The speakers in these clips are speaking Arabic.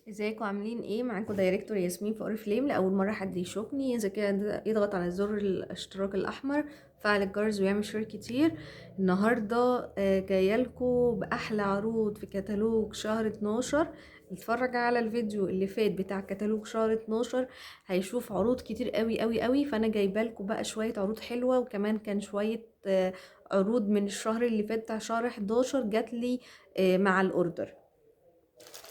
ازيكم عاملين ايه؟ معاكم دايركتور ياسمين في اوريفليم. لاول مره حد يشوفني اذا كده يضغط على زر الاشتراك الاحمر، فعل الجرس ويعمل شير كتير. النهارده جايه لكم باحلى عروض في كتالوج شهر 12. اتفرج على الفيديو اللي فات بتاع كتالوج شهر 12 هيشوف عروض كتير قوي قوي قوي. فانا جايبه لكم بقى شويه عروض حلوه، وكمان كان شويه عروض من الشهر اللي فات بتاع شهر 11 جات لي مع الاوردر.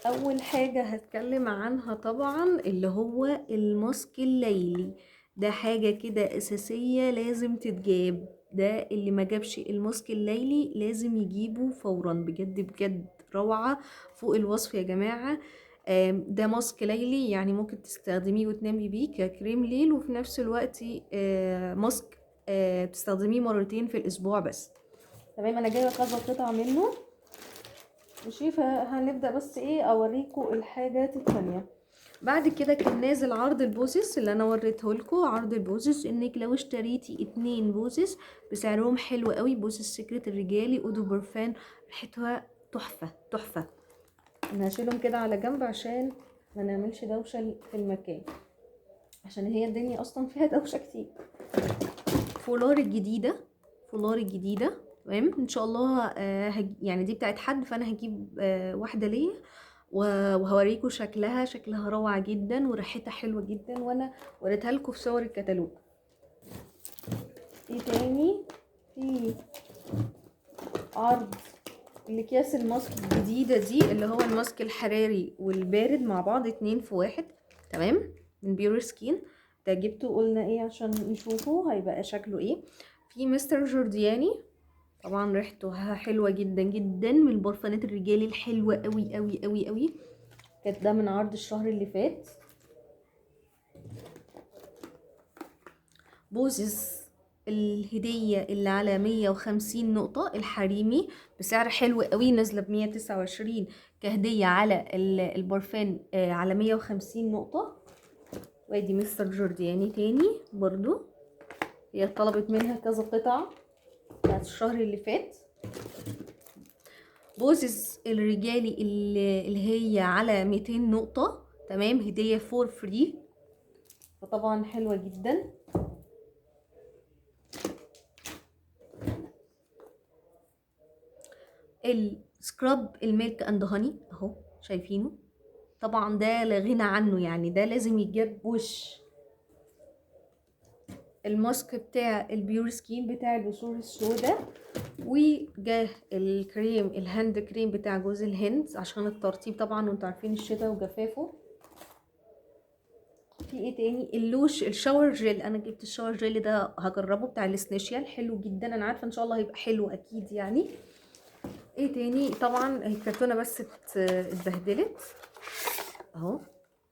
اول حاجة هتكلم عنها طبعا اللي هو الماسك الليلي. ده حاجة كده اساسية لازم تتجاب. ده اللي ما جابش الماسك الليلي لازم يجيبه فورا، بجد بجد روعة فوق الوصف يا جماعة. ده ماسك ليلي، يعني ممكن تستخدميه وتنامي بيه ككريم ليل، وفي نفس الوقت ماسك تستخدميه مرتين في الاسبوع بس. تمام، انا جايبه كذا قطعه منه. ماشي، فهنبدأ بس ايه اوريكم الحاجات التانية. بعد كده كان نازل عرض البوزيس اللي انا وريته لكم. عرض البوزيس انك لو اشتريتي 2 بوزيس بسعرهم حلو قوي. بوزيس سيكريت الرجالي اودو برفان، ريحتها تحفة تحفة. انا هشيلهم كده على جنب عشان ما نعملش دوشة في المكان، عشان هي الدنيا اصلا فيها دوشة كتير. فولار الجديدة، فولار الجديدة تمام ان شاء الله. يعني دي بتاعت حد، فانا هجيب واحدة ليا وهوريكم شكلها روعة جدا وريحتها حلوة جدا، وانا وريتها لكم في صور الكتالوج. ايه تاني؟ في عرض الاكياس الماسك الجديدة دي، اللي هو الماسك الحراري والبارد مع بعض 2 في 1. تمام، من بيور سكين. ده جبته قلنا ايه عشان نشوفه هيبقى شكله ايه. في مستر جوردياني، طبعا ريحته حلوة جدا جدا، من البرفانات الرجالي الحلوة قوي قوي قوي قوي. كانت ده من عرض الشهر اللي فات. بوزز الهدية اللي على 150 نقطة الحريمي بسعر حلو قوي، نازلة ب129 كهدية على البرفان على 150 نقطة. وادي مستر جوردياني تاني برضو، هي طلبت منها كذا قطعة بتاعت الشهر اللي فات. بوزز الرجالي اللي هي على 200 نقطة، تمام، هدية فور فري، فطبعا حلوة جدا. السكراب الميلك اند هاني اهو شايفينه، طبعا ده لا غنى عنه، يعني ده لازم يتجاب وش. الماسك بتاع البيور سكين بتاع البثور السوداء، وجاه الكريم الهاند كريم بتاع جوز الهند عشان الترطيب طبعا، وانتوا عارفين الشتاء وجفافه. في ايه تاني؟ اللوش الشاور جيل، انا جبت الشاور جيل ده هجربه بتاع السنيشيال، حلو جدا، انا عارفه ان شاء الله هيبقى حلو اكيد يعني. ايه تاني؟ طبعا الكرتونه بس اتبهدلت اهو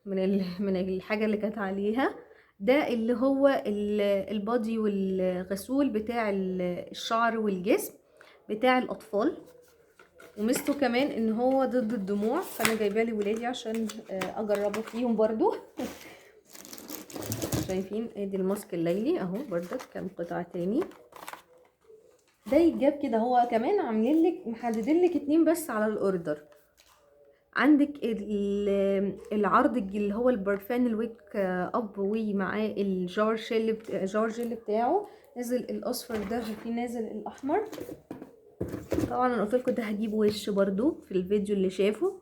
من الحاجه اللي كانت عليها. ده اللي هو البادي والغسول بتاع الشعر والجسم بتاع الاطفال، وميزته كمان ان هو ضد الدموع، فانا جايباه لولادي عشان اجربه فيهم برضو. شايفين ادي الماسك الليلي اهو بردك كام قطعه تاني. ده يتجاب كده، هو كمان عاملين لك محددين لك 2 بس على الاوردر. عندك العرض اللي هو البرفان الويك اب، ومعاه جار جيل بتاعه، نازل الاصفر ده وفي نازل الاحمر. طبعا انا قلت لكم ده هجيب وش برضو في الفيديو اللي شافه.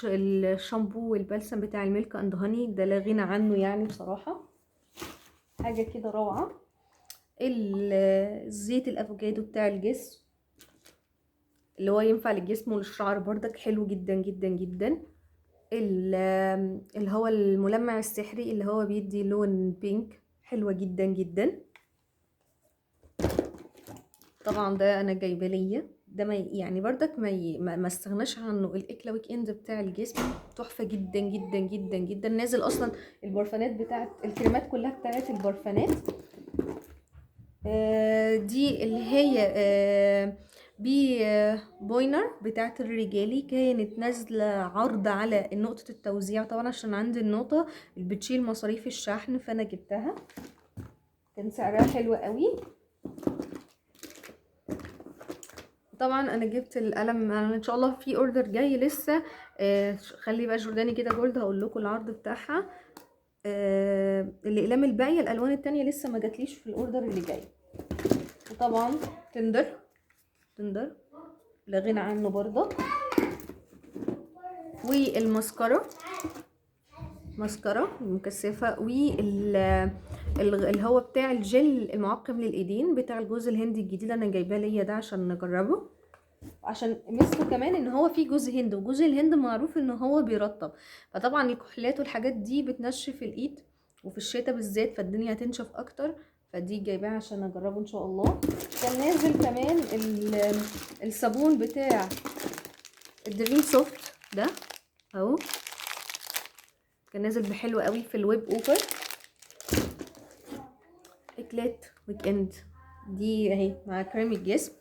الشامبو والبلسم بتاع الميلك اند هاني ده لا غنى عنه يعني بصراحه، حاجه كده روعه. الزيت الافوكادو بتاع الجسم اللي هو ينفع للجسم وللشعر بردك، حلو جدا جدا جدا. اللي هو الملمع السحري اللي هو بيدي لون بينك، حلوة جدا جدا. طبعا ده انا جايبه ليا ده، ما يعني بردك ما استغناش عنه. الاكلا ويك اند بتاع الجسم تحفه جدا جدا جدا جدا، نازل اصلا البرفانات بتاعت الكريمات كلها بتاعت البرفانات. دي اللي هي بي بوينر بتاعت الرجالي، كانت نازلة عرض على نقطة التوزيع طبعا، عشان عندي النقطة اللي بتشيل مصاريف الشحن فانا جبتها، كان سعرها حلو قوي. طبعا انا جبت القلم، انا ان شاء الله في اوردر جاي لسه. خلي بقى جورداني كده جولد، هقول لكم العرض بتاعها. الاقلام الباقيه، الالوان التانية لسه ما جاتليش في الاوردر اللي جاي. وطبعا تندر لا غنى عنه برضه. والماسكارا، ماسكارا مكثفه. اللي هو بتاع الجل المعقم للايدين بتاع الجوز الهندي الجديد، انا جايباه ليا ده عشان نجربه، عشان ميزته كمان ان هو فيه جوز هند، وجوز الهند معروف ان هو بيرطب. فطبعا الكحولات والحاجات دي بتنشف الايد، وفي الشتاء بالذات فالدنيا هتنشف اكتر، فدي جايباها عشان اجربه ان شاء الله. كان نازل كمان الصابون بتاع الدريم سوفت ده اهو، كان نازل بحلو قوي في الويب اوفر. اكلات ويك اند دي اهي مع كريم الجسم.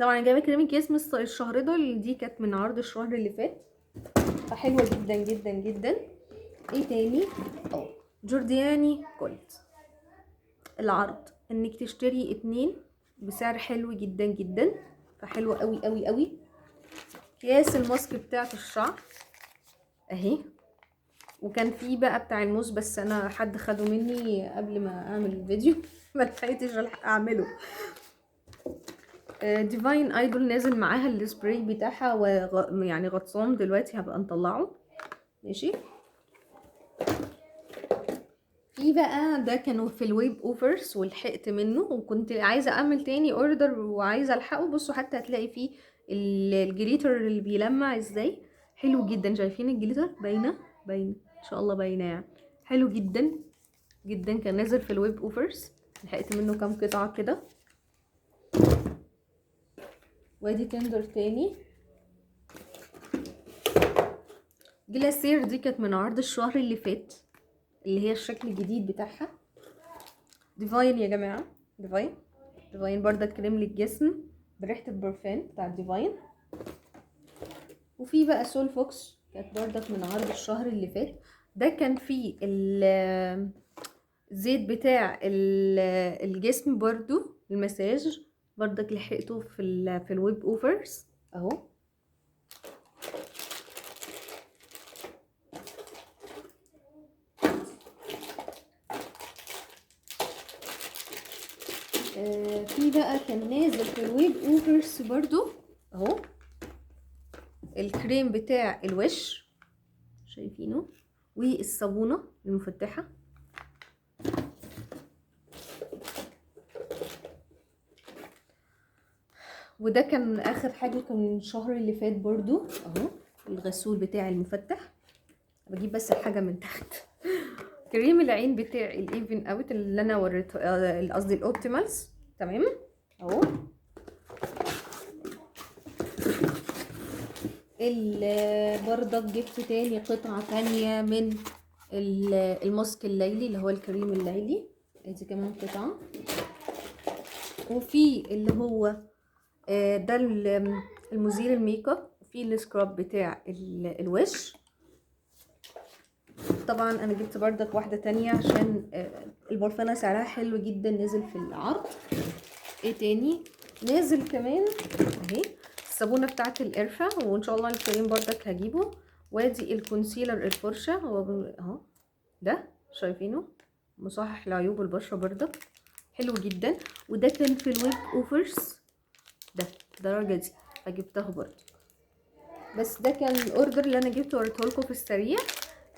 طبعا انا جايبه كريم الجسم الشهر ده، دي كانت من عرض الشهر اللي فات، فحلوه جدا جدا جدا. ايه تاني؟ جوردياني جولد، العرض انك تشتري 2 بسعر حلو جدا جدا، فحلوه قوي قوي قوي. اكياس الماسك بتاعت الشعر اهي، وكان في بقى بتاع الموس بس انا حد خده مني قبل ما اعمل الفيديو ما لحقتش الحق اعمله. ديفاين ايدول نازل معاها السبراي بتاعها، يعني غطسان دلوقتي هبقى نطلعه ماشي. في بقى ده كانوا في الويب اوفرز ولحقت منه، وكنت عايزه اعمل تاني اوردر وعايزه الحقه. بصوا حتى هتلاقي فيه الجليتر اللي بيلمع ازاي، حلو جدا. شايفين الجليتر؟ باينه ان شاء الله باينه يعني، حلو جدا جدا. كان نازل في الويب اوفرز، لحقت منه كام قطعه كده. وادي تندر تاني. جلاسير دي كانت من عرض الشهر اللي فات، اللي هي الشكل الجديد بتاعها. ديفاين يا جماعه، ديفاين بردك كريم للجسم بريحه البرفان بتاع ديفاين. وفي بقى سول فوكس كانت بردك من عرض الشهر اللي فات، ده كان فيه الزيت بتاع الجسم برضو المساج، بردك لحقته في الويب اوفرز اهو. في بقى كان نازل في الويب اوفرز برضو اهو الكريم بتاع الوش، شايفينه؟ والصابونه المفتحه. وده كان اخر حاجه، كان من الشهر اللي فات برضو اهو الغسول بتاعي المفتح. بجيب بس الحاجه من تحت. كريم العين بتاع الايفن اوت اللي انا وريته، قصدي الاوبتيمالز، تمام اهو. برضك جبت تاني قطعه تانية من الماسك الليلي اللي هو الكريم الليلي، ادي كمان قطعه. وفي اللي هو ده المزيل الميك اب، وفي السكراب بتاع الوش. طبعا انا جبت بردك واحده تانية عشان البرفانه سعرها حلو جدا، نزل في العرض. ايه تاني نازل كمان؟ اهي الصابونه بتاعت القرفه، وان شاء الله الكريم بردك هجيبه. وادي الكونسيلر الفرشه هو اهو، ده شايفينه؟ مصحح لعيوب البشره بردك، حلو جدا. وده كان في الويب اوفرز، ده الدرجه دي فجبته برضه. بس ده كان الاوردر اللي انا جبته وريته لكم في السريع.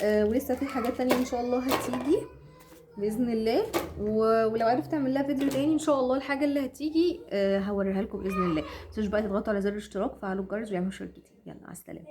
ولسه في حاجات تانية ان شاء الله هتيجي باذن الله، ولو عرفت اعمل لها فيديو تاني ان شاء الله الحاجه اللي هتيجي هوريها لكم باذن الله. متنسوش بقى تضغطوا على زر الاشتراك، فعلوا الجرس ويعملوا شير كتير. يلا على السلامه.